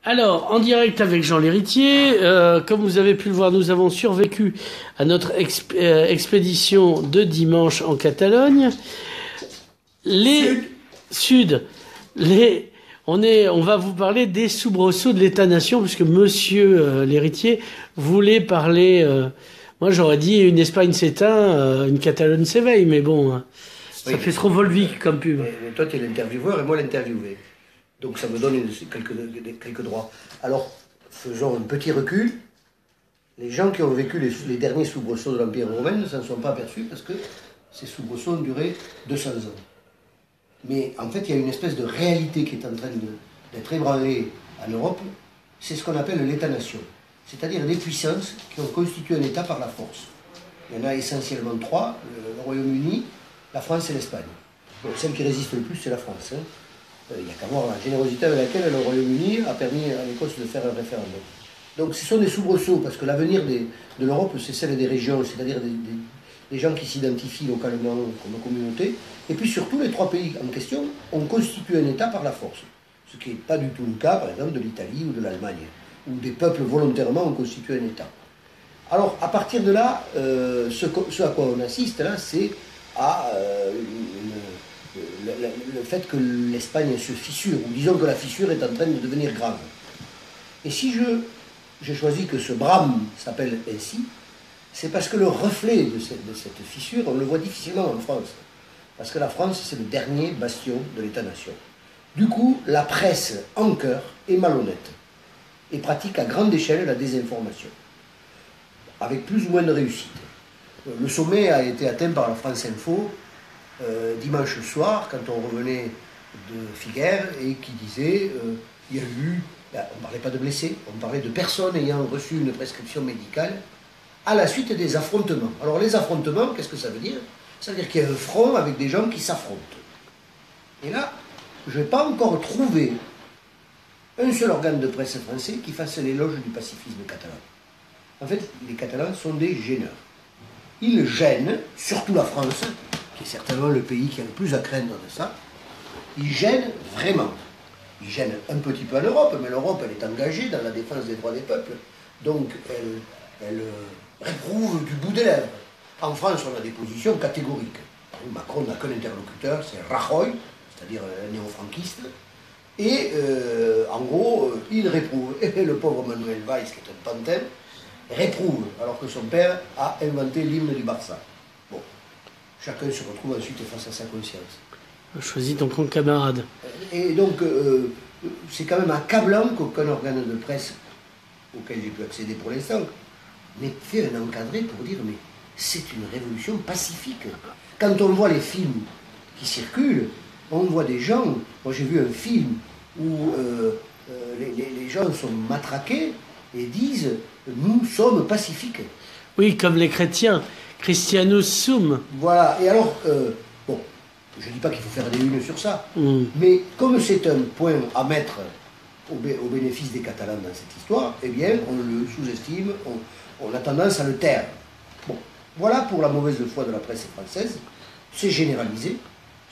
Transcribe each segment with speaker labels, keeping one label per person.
Speaker 1: Alors, en direct avec Jean Lhéritier, comme vous avez pu le voir, nous avons survécu à notre expédition de dimanche en Catalogne. On va vous parler des soubresauts de l'État-nation, puisque Monsieur Lhéritier voulait parler. Moi, j'aurais dit une Espagne s'éteint, une Catalogne s'éveille, mais bon, ça fait trop Volvic comme pub.
Speaker 2: Mais toi, tu es l'intervieweur et moi l'interviewé. Donc ça me donne quelques droits. Alors, faisons un petit recul. Les gens qui ont vécu les derniers soubresauts de l'Empire romain ne s'en sont pas aperçus parce que ces soubresauts ont duré 200 ans. Mais en fait, il y a une espèce de réalité qui est en train d'être ébranlée en Europe. C'est ce qu'on appelle l'État-nation. C'est-à-dire des puissances qui ont constitué un État par la force. Il y en a essentiellement trois, le Royaume-Uni, la France et l'Espagne. Bon, celle qui résiste le plus, c'est la France. Il n'y a qu'à voir la générosité avec laquelle le Royaume-Uni a permis à l'Écosse de faire un référendum. Donc ce sont des soubresauts, parce que l'avenir de l'Europe, c'est celle des régions, c'est-à-dire des gens qui s'identifient localement comme communauté. Et puis surtout, les trois pays en question ont constitué un État par la force. Ce qui n'est pas du tout le cas, par exemple, de l'Italie ou de l'Allemagne, où des peuples volontairement ont constitué un État. Alors, à partir de là, ce à quoi on assiste, là, c'est à le fait que l'Espagne se fissure, ou disons que la fissure est en train de devenir grave. Et si j'ai choisi que ce drame s'appelle ainsi, c'est parce que le reflet de cette fissure, on le voit difficilement en France. Parce que la France, c'est le dernier bastion de l'État-nation. Du coup, la presse, en cœur, est malhonnête et pratique à grande échelle la désinformation, avec plus ou moins de réussite. Le sommet a été atteint par la France Info dimanche soir, quand on revenait de Figueres, et qui disait il y a eu, on ne parlait pas de blessés, on parlait de personnes ayant reçu une prescription médicale à la suite des affrontements. Alors les affrontements, qu'est-ce que ça veut dire? Ça veut dire qu'il y a un front avec des gens qui s'affrontent. Et là, je n'ai pas encore trouvé un seul organe de presse français qui fasse l'éloge du pacifisme catalan. En fait, les Catalans sont des gêneurs. Ils gênent, surtout la France, qui est certainement le pays qui a le plus à craindre de ça. Ils gênent vraiment. Ils gênent un petit peu en Europe, mais l'Europe, elle est engagée dans la défense des droits des peuples. Donc, elle réprouve du bout des lèvres. En France, on a des positions catégoriques. Macron n'a qu'un interlocuteur, c'est Rajoy, c'est-à-dire un néo-franquiste. Et en gros, il réprouve. Et le pauvre Manuel Valls, qui est un pantin, réprouve, alors que son père a inventé l'hymne du Barça. Bon, chacun se retrouve ensuite face à sa conscience.
Speaker 1: Choisis ton compte camarade.
Speaker 2: Et donc, c'est quand même accablant qu'aucun organe de presse auquel j'ai pu accéder pour l'instant n'ait fait un encadré pour dire mais c'est une révolution pacifique. Quand on voit les films qui circulent, on voit des gens. Moi, j'ai vu un film où les gens sont matraqués et disent nous sommes pacifiques.
Speaker 1: Oui, comme les chrétiens. Christianus sum.
Speaker 2: Voilà. Et alors, bon, je ne dis pas qu'il faut faire des unes sur ça, mais comme c'est un point à mettre au bénéfice des Catalans dans cette histoire, eh bien, on le sous-estime, on a tendance à le taire. Bon, voilà pour la mauvaise foi de la presse française. C'est généralisé.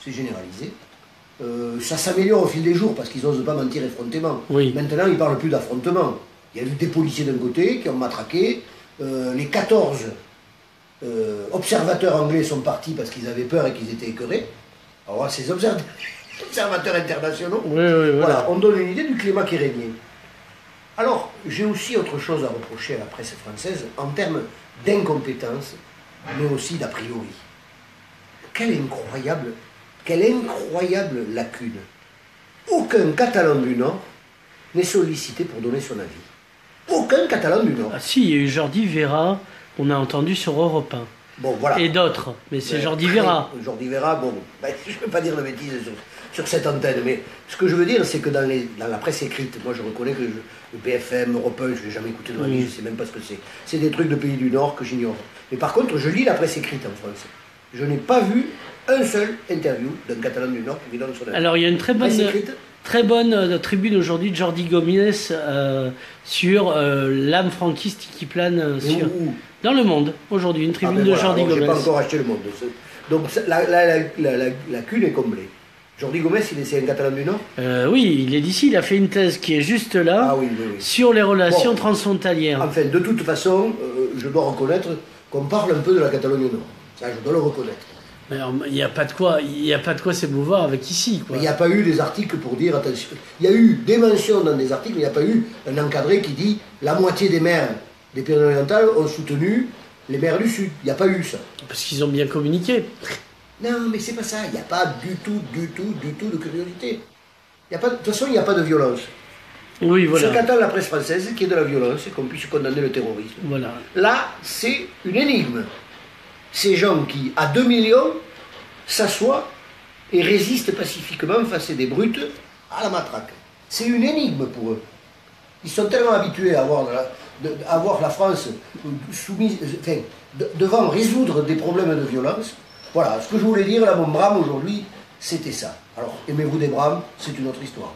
Speaker 2: C'est généralisé. Ça s'améliore au fil des jours parce qu'ils n'osent pas mentir effrontément.
Speaker 1: Oui.
Speaker 2: Maintenant, ils ne parlent plus d'affrontement. Il y a eu des policiers d'un côté qui ont matraqué. Les 14 observateurs anglais sont partis parce qu'ils avaient peur et qu'ils étaient écœurés. Alors, ces observateurs internationaux, voilà, on donne une idée du climat qui régnait. Alors, j'ai aussi autre chose à reprocher à la presse française en termes d'incompétence, mais aussi d'a priori. Quelle incroyable lacune. Aucun Catalan du Nord n'est sollicité pour donner son avis. Aucun Catalan du Nord.
Speaker 1: Ah si, il y a eu Jordi Vera, on a entendu sur Europe 1.
Speaker 2: Bon, voilà.
Speaker 1: Et d'autres, mais c'est Jordi Vera.
Speaker 2: Jordi Vera, bon, ben, je ne peux pas dire de bêtises sur cette antenne, mais ce que je veux dire, c'est que dans la presse écrite, moi je reconnais que le BFM, Europe 1, je ne l'ai jamais écouté de ma vie, je ne sais même pas ce que c'est. C'est des trucs de pays du Nord que j'ignore. Mais par contre, je lis la presse écrite en France. Je n'ai pas vu un seul interview d'un Catalan du Nord qui donne son avis.
Speaker 1: Alors il y a une très bonne tribune aujourd'hui de Jordi Gomez sur l'âme franquiste qui plane dans Le Monde. Aujourd'hui, une tribune de Jordi Gomez.
Speaker 2: Je n'ai pas encore acheté Le Monde. Donc la lacune est comblée. Jordi Gomez, c'est un Catalan du Nord?
Speaker 1: Oui, il est d'ici, il a fait une thèse qui est juste là,
Speaker 2: Ah oui, oui, oui.
Speaker 1: sur les relations transfrontalières.
Speaker 2: Enfin, de toute façon, je dois reconnaître qu'on parle un peu de la Catalogne Nord. Ça, je dois le reconnaître.
Speaker 1: Alors, il n'y a pas de quoi s'émouvoir avec ici, quoi.
Speaker 2: Mais il n'y a pas eu des articles pour dire, attention, il y a eu des mentions dans des articles, mais il n'y a pas eu un encadré qui dit la moitié des maires des Pyrénées-Orientales ont soutenu les maires du Sud. Il n'y a pas eu ça.
Speaker 1: Parce qu'ils ont bien communiqué.
Speaker 2: Non, mais c'est pas ça. Il n'y a pas du tout de curiosité. De toute façon, il n'y a pas de violence.
Speaker 1: Oui, voilà.
Speaker 2: Ce qu'attend la presse française, qui est de la violence, c'est qu'on puisse condamner le terrorisme.
Speaker 1: Voilà.
Speaker 2: Là, c'est une énigme. Ces gens qui, à 2 millions, s'assoient et résistent pacifiquement face à des brutes à la matraque. C'est une énigme pour eux. Ils sont tellement habitués à avoir la France soumise, enfin, devant résoudre des problèmes de violence. Voilà, ce que je voulais dire, là, mon brame aujourd'hui, c'était ça. Alors, aimez-vous des brames, c'est une autre histoire.